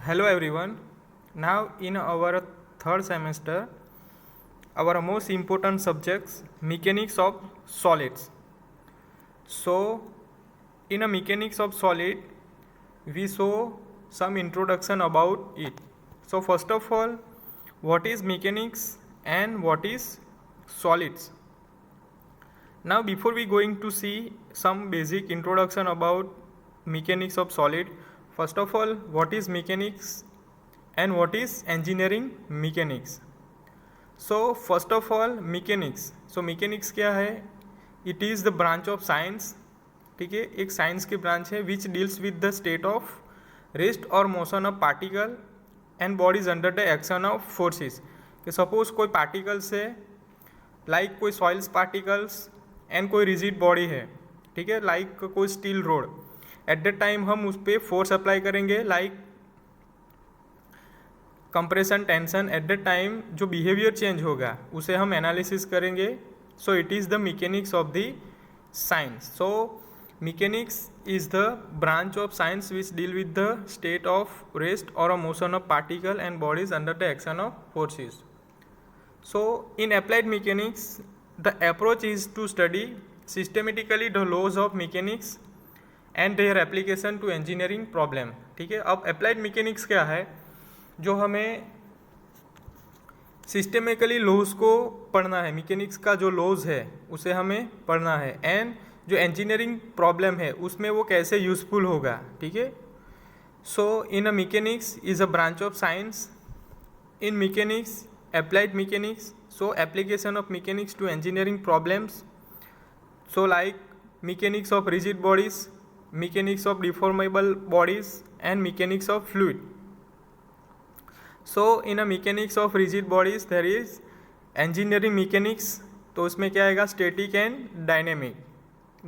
Hello everyone. Now in our third semester, our most important subjects mechanics of solids. So in a mechanics of solid, we saw some introduction about it. So first of all, what is mechanics and what is solids? Now before we going to see some basic introduction about mechanics of solid, first of all, what is mechanics and what is engineering mechanics? So first of all, mechanics. So mechanics क्या है? It is the branch of science. ठीक है, एक science की branch है which deals with the state of rest और motion of particle and bodies under the action of forces. कि suppose कोई पार्टिकल्स है, लाइक कोई सॉइल्स पार्टिकल्स एंड कोई रिजिड बॉडी है, ठीक है, लाइक कोई steel rod. At the time हम उस पर फोर्स अप्लाई करेंगे, like compression tension. At the time जो बिहेवियर चेंज होगा उसे हम एनालिसिस करेंगे. So it is the mechanics of the science. So mechanics is the branch of science which deal with the state of rest or a motion of particle and bodies under the action of forces. So in applied mechanics, the approach is to study systematically the laws of mechanics and their application to engineering problem. ठीक है, अब applied mechanics क्या है? जो हमें systematically laws को पढ़ना है, मैकेनिक्स का जो लॉज है उसे हमें पढ़ना है, एंड जो इंजीनियरिंग प्रॉब्लम है उसमें वो कैसे यूजफुल होगा. ठीक है. So in a mechanics is a branch of science. In mechanics applied mechanics, so application of mechanics to engineering problems. So like mechanics of rigid bodies, mechanics of deformable bodies and mechanics of fluid. So in a mechanics of rigid bodies there is engineering mechanics. तो उसमें क्या आएगा? Static and dynamic.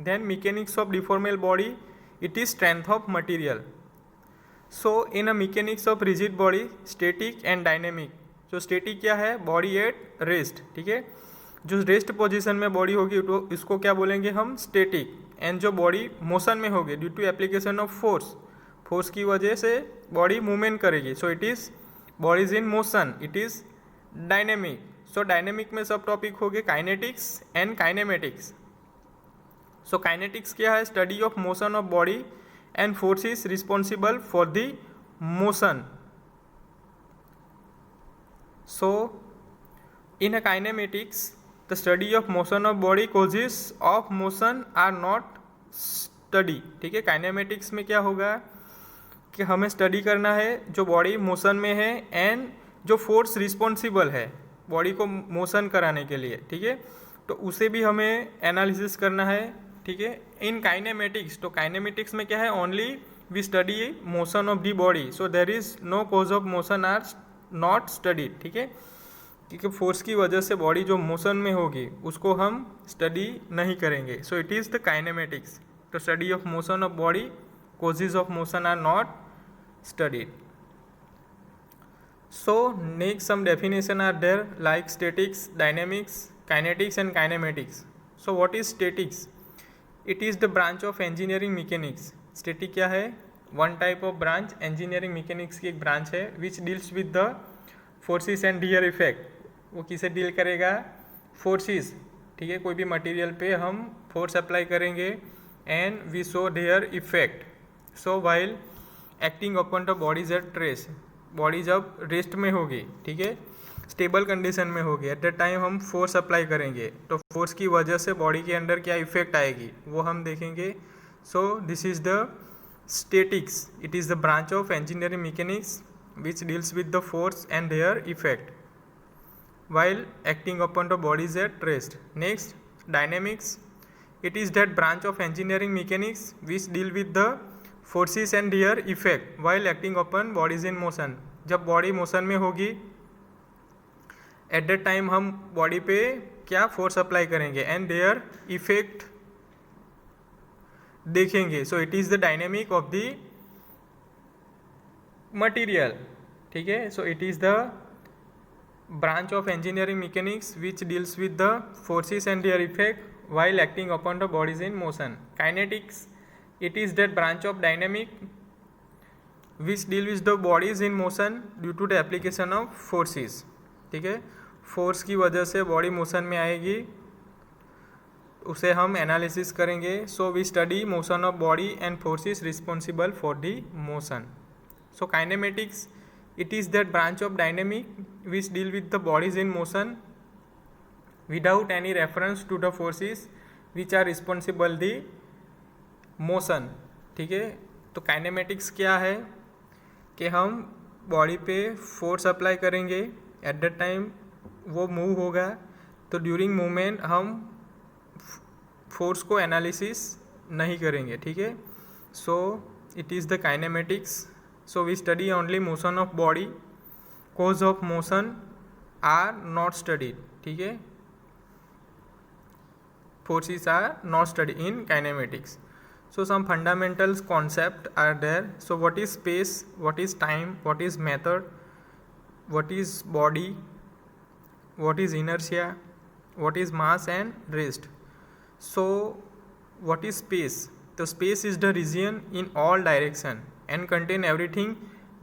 Then mechanics of deformable body, it is strength of material. So in a mechanics of rigid body, static and dynamic. जो static क्या है? Body at rest. ठीक है, जो रेस्ट पोजीशन में बॉडी होगी तो इसको क्या बोलेंगे हम? स्टेटिक. एंड जो बॉडी मोशन में होगी due to application of force, force की वजह से बॉडी मूवमेंट करेगी, so it is body is in motion, it is dynamic. So dynamic में सब टॉपिक हो गए kinetics and kinematics. So kinetics क्या है? Study of motion of body and forces responsible for the motion. So in a kinematics the study of motion of body, causes of motion are not study. ठीक है, kinematics में क्या होगा कि हमें study करना है जो बॉडी मोशन में है एंड जो फोर्स रिस्पॉन्सिबल है बॉडी को मोशन कराने के लिए. ठीक है, तो उसे भी हमें एनालिसिस करना है. ठीक है, इन काइनेमेटिक्स, तो काइनेमेटिक्स में क्या है? Only we study motion of the body, so there is no cause of motion are not studied. ठीक है, क्योंकि फोर्स की वजह से बॉडी जो मोशन में होगी उसको हम स्टडी नहीं करेंगे. So it is the kinematics. तो study of motion of body, causes of motion are not studied. So next some definition are there like statics, dynamics, kinetics and kinematics. So what is statics? It is the branch of engineering mechanics. Static क्या है? One type of branch, engineering mechanics की एक branch है which deals with the forces and their effect. वो किसे deal करेगा? Forces. ठीक है, कोई भी मटेरियल पे हम फोर्स अप्लाई करेंगे and we show their effect. So while acting upon the bodies at rest, body जब रेस्ट में होगी, ठीक है, स्टेबल कंडीशन में होगी, एट द टाइम हम फोर्स अप्लाई करेंगे तो फोर्स की वजह से बॉडी के अंदर क्या इफेक्ट आएगी वो हम देखेंगे. So this is the statics. It is the branch of engineering mechanics which deals with the force and their effect while acting upon the bodies at rest. Next, dynamics. It is that branch of engineering mechanics which deal with the forces and their effect while acting upon bodies in motion. जब body motion में होगी at the time हम body पे क्या force apply करेंगे and their effect देखेंगे. So it is the dynamic of the material. ठीक है, so it is the branch of engineering mechanics which deals with the forces and their effect while acting upon the bodies in motion. Kinetics, it is that branch of dynamic which deal which the bodies in motion due to the application of forces, ठीक है, force की वजह से body motion में आएगी, उसे हम analysis करेंगे. So we study motion of body and forces responsible for the motion. So kinematics, it is that branch of dynamic which deal with the bodies in motion without any reference to the forces which are responsible the motion. ठीक है, तो kinematics क्या है कि हम body पे force apply करेंगे, eight the time वो मूव होगा, तो ड्यूरिंग मूवमेंट हम फोर्स को एनालिसिस नहीं करेंगे. ठीक है, so it is the kinematics. So we study only motion of body, cause of motion are not studied. ठीक है, forces are not studied in kinematics. So some fundamental concept are there. So what is space, what is time, what is method, what is body, what is inertia, what is mass and rest. So what is space? The space is the region in all direction and contain everything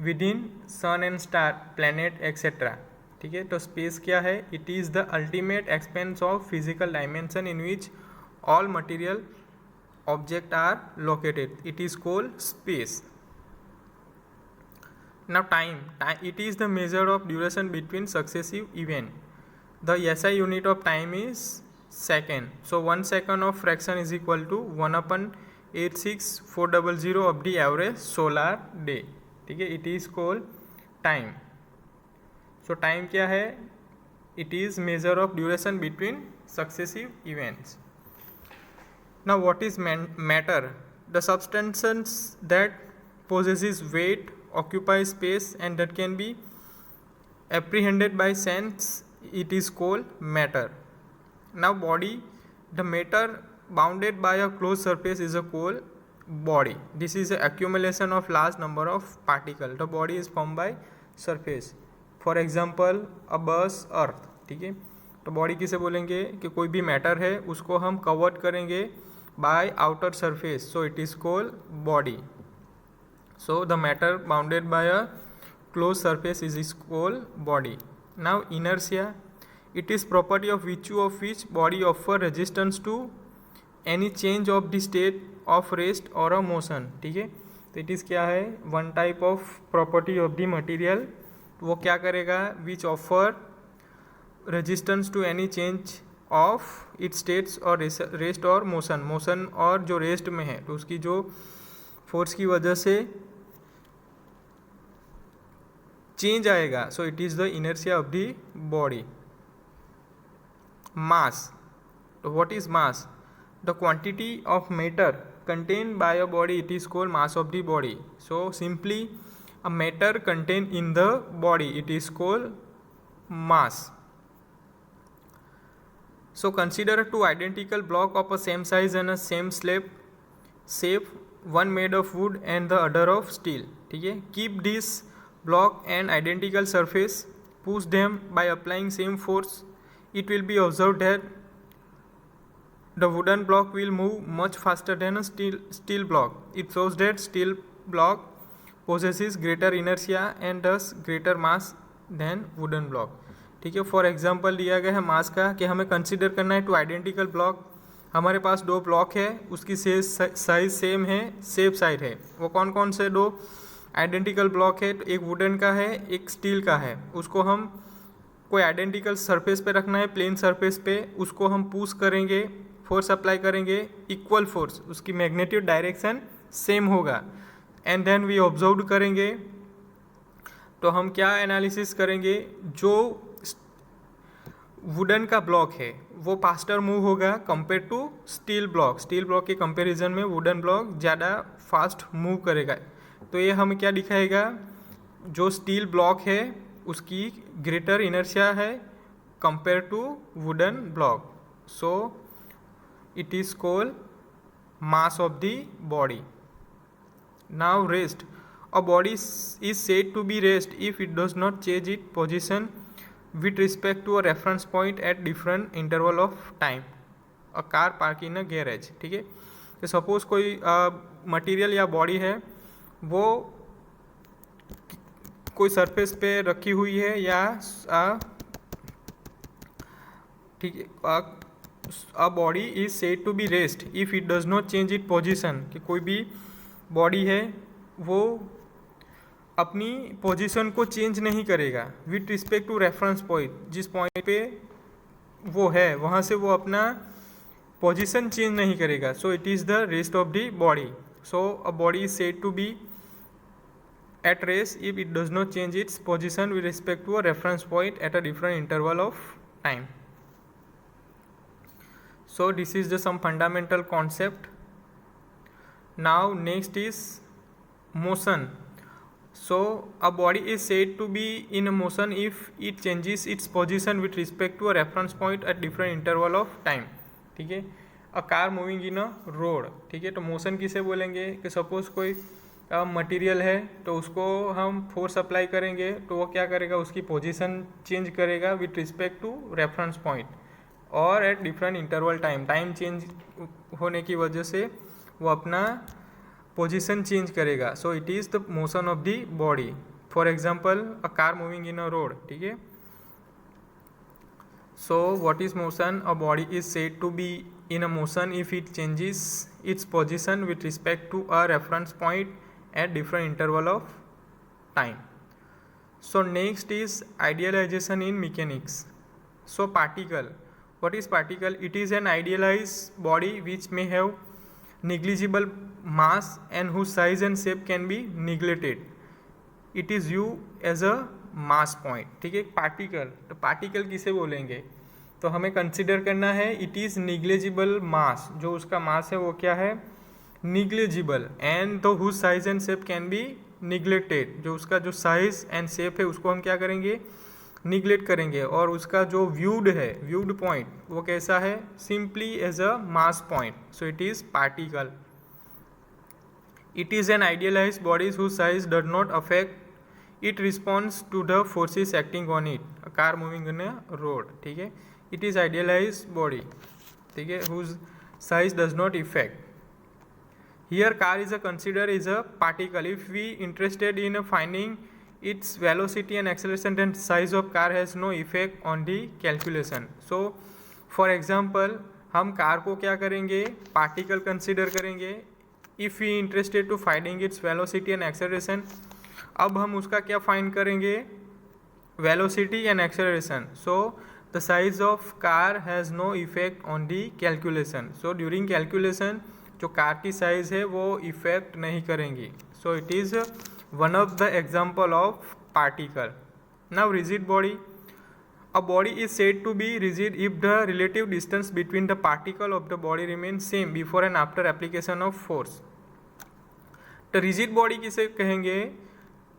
within sun and star, planet etc. ठीक है, तो space क्या है? It is the ultimate expanse of physical dimension in which all material object are located. It is called space. Now time, it is the measure of duration between successive event. The SI unit of time is second. So 1 second of fraction is equal to 1/86400 of the average solar day. ठीक है, it is called time. So time क्या है? It is measure of duration between successive events. Now what is matter? The substances that possesses weight, occupy space and that can be apprehended by sense, it is called matter. Now body, the matter bounded by a closed surface is a called body. This is a accumulation of large number of particles. The body is formed by surface. For example a bus, earth. ठीक है, तो body किसे बोलेंगे कि कोई भी matter है उसको हम कवर्ड करेंगे by outer surface, so it is called body. So the matter bounded by a closed surface is called body. Now inertia, it is property of virtue of which body offer resistance to any change of the state of rest or a motion. ठीक है, तो it is क्या है? One type of property of the material. वो क्या करेगा? Which offer resistance to any change of it states और rest और मोशन. मोशन और जो रेस्ट में है तो उसकी जो फोर्स की वजह से चेंज आएगा. So it is the inertia of the body. Mass, तो what is mass? The quantity of matter contained by a body, it is called mass of the body. So simply a matter contained in the body, it is called mass. So consider two identical block of a same size and a same shape, one made of wood and the other of steel. ठीक है, keep this block and identical surface, push them by applying same force, it will be observed that the wooden block will move much faster than a steel block. It shows that steel block possesses greater inertia and thus greater mass than wooden block. ठीक है, for example दिया गया है मास का कि हमें consider करना है टू आइडेंटिकल ब्लॉक. हमारे पास दो ब्लॉक है, उसकी साइज सेम है, सेम साइड है. वो कौन कौन से दो आइडेंटिकल ब्लॉक है? तो एक वुडन का है, एक स्टील का है. उसको हम कोई आइडेंटिकल सरफेस पे रखना है, प्लेन सरफेस पे. उसको हम पुश करेंगे, फोर्स अप्लाई करेंगे, इक्वल फोर्स, उसकी मैग्नेट्यूड डायरेक्शन सेम होगा. एंड देन वी ऑब्जर्व करेंगे. तो हम क्या एनालिसिस करेंगे? जो वुडन का ब्लॉक है वो फास्टर मूव होगा compare to steel block. Steel block के कंपैरिजन में वुडन ब्लॉक ज़्यादा फास्ट मूव करेगा. तो ये हमें क्या दिखाएगा? जो स्टील ब्लॉक है उसकी ग्रेटर इनर्शिया है compare to wooden block. So it is called mass of the body. Now rest, a body is said to be rest if it does not change its position with respect to a reference point at different interval of time. A car parked in a garage. ठीक है, तो suppose कोई material या body है, वो कोई surface पे रखी हुई है या ठीक है, a body is said to be rest if it does not change it position, कि कोई भी बॉडी है वो अपनी पोजीशन को चेंज नहीं करेगा with respect to reference point, जिस पॉइंट पे वो है वहाँ से वो अपना पोजीशन चेंज नहीं करेगा. So it is the rest of the body. So a body is said to be at rest if it does not change its position with respect to a reference point at a different interval of time. So this is the some fundamental concept. Now next is motion. So a body is said to be in a motion if it changes its position with respect to a reference point at different interval of time. ठीक है. A car moving in a road. ठीक है. तो motion किसे बोलेंगे कि suppose कोई material है तो उसको हम फोर्स अप्लाई करेंगे तो वो क्या करेगा, उसकी पोजीशन चेंज करेगा with respect to reference point और at different interval time change होने की वजह से वो अपना पोजीशन चेंज करेगा. So it is the motion of the body. For example a car moving in a road. ठीक है. So what is motion? A body is said to be in a motion if it changes its position with respect to a reference point at different interval of time. So next is idealization in mechanics. So particle. What is particle? It is an idealized body which may have negligible mass and whose size and shape can be neglected. It is used as a mass point. ठीक है. Particle. तो particle किसे बोलेंगे? तो हमें consider करना है it is negligible मास. जो उसका मास है वो क्या है? निग्लेजिबल. एंड तो whose size and shape can be neglected. जो उसका जो साइज एंड शेप है उसको हम क्या करेंगे? निग्लेक्ट करेंगे. और उसका जो व्यूड है, व्यूड पॉइंट, वो कैसा है? Simply as a mass point. So it is particle. It is an idealize bodies whose size does not affect it response to the forces acting on it. A car moving in a road. ठीक है. It is idealized body. ठीक है. whose size does not affect. Here car is a considered is a particle. If we interested in finding its velocity and acceleration, then size of car has no effect on the calculation. So for example हम car को क्या करेंगे? Particle consider करेंगे. If we interested to finding its velocity and acceleration, अब हम उसका क्या find करेंगे? velocity and acceleration. So the size of car has no effect on the calculation. So during calculation जो कार की साइज है वो इफेक्ट नहीं करेंगी. So it is one of the example of particle. Now rigid body. A body is said to be rigid if the relative distance between the particle of the body remains same before and after application of force. तो rigid body किसे कहेंगे?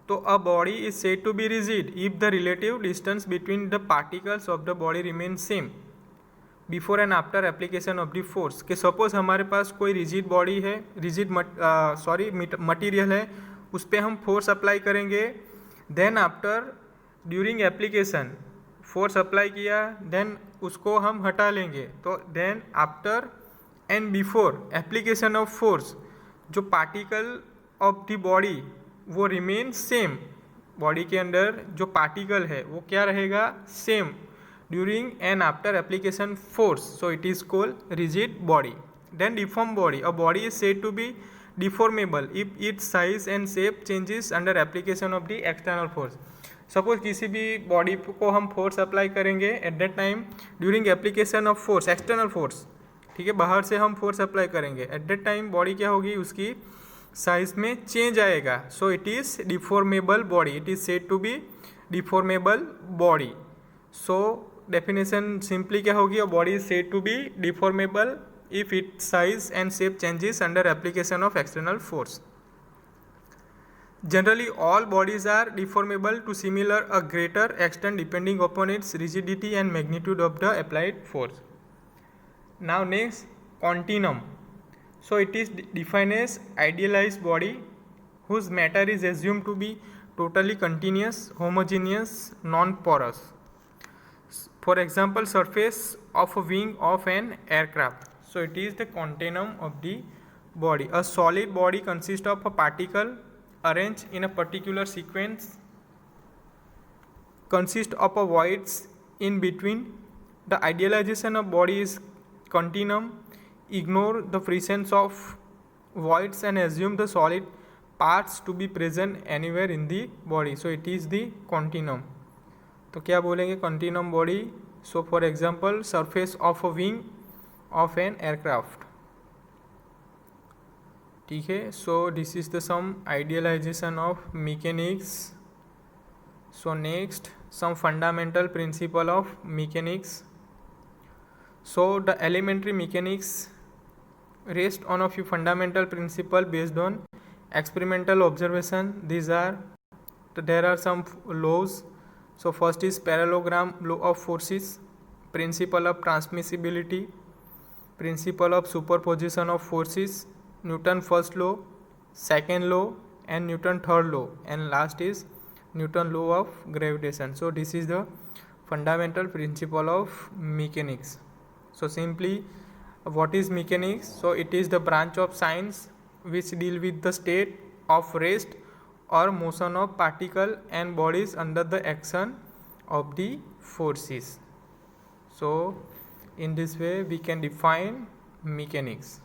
तो a body is said to be rigid if the relative distance between the particles of the body remain same before and after application of the force. कि suppose हमारे पास कोई rigid body है, rigid material है, उस पर हम force apply करेंगे. Then after during application force apply किया, देन उसको हम हटा लेंगे. तो then after and before application of force जो पार्टिकल ऑफ द बॉडी वो रिमेन सेम. बॉडी के अंदर जो पार्टिकल है वो क्या रहेगा? Same during and after application force. So it is called rigid body. Then deform body. A body is said to be deformable if its size and shape changes under application of the external force. Suppose किसी भी body को हम force apply करेंगे at that time during application of force, external force. ठीक है. बाहर से हम फोर्स अप्लाई करेंगे. एट दैट टाइम बॉडी क्या होगी? उसकी साइज में चेंज आएगा. So it is deformable body. It is said to be deformable body. So definition simply क्या होगी? A body is said to be deformable if it size and shape changes under application of external force. Generally all bodies are deformable to similar a greater extent depending upon its rigidity and magnitude of the applied force. Now next, continuum. So it is defined as idealized body whose matter is assumed to be totally continuous, homogeneous, non-porous. For example, surface of a wing of an aircraft. So it is the continuum of the body. A solid body consists of a particle arranged in a particular sequence consist of a voids in between. The idealization of body is continuum. Ignore the presence of voids and assume the solid parts to be present anywhere in the body. So it is the continuum. तो क्या बोलेंगे continuum body? So for example, surface of a wing of an aircraft. ठीक है. So this is the some idealization of mechanics. So next, some fundamental principle of mechanics. So the elementary mechanics rest on a few fundamental principles based on experimental observation. There are some laws. So first is parallelogram law of forces, principle of transmissibility, principle of superposition of forces, Newton first law, second law, and Newton third law, and last is Newton law of gravitation. So this is the fundamental principle of mechanics. So simply, what is mechanics? So it is the branch of science which deal with the state of rest or motion of particle and bodies under the action of the forces. So in this way we can define mechanics.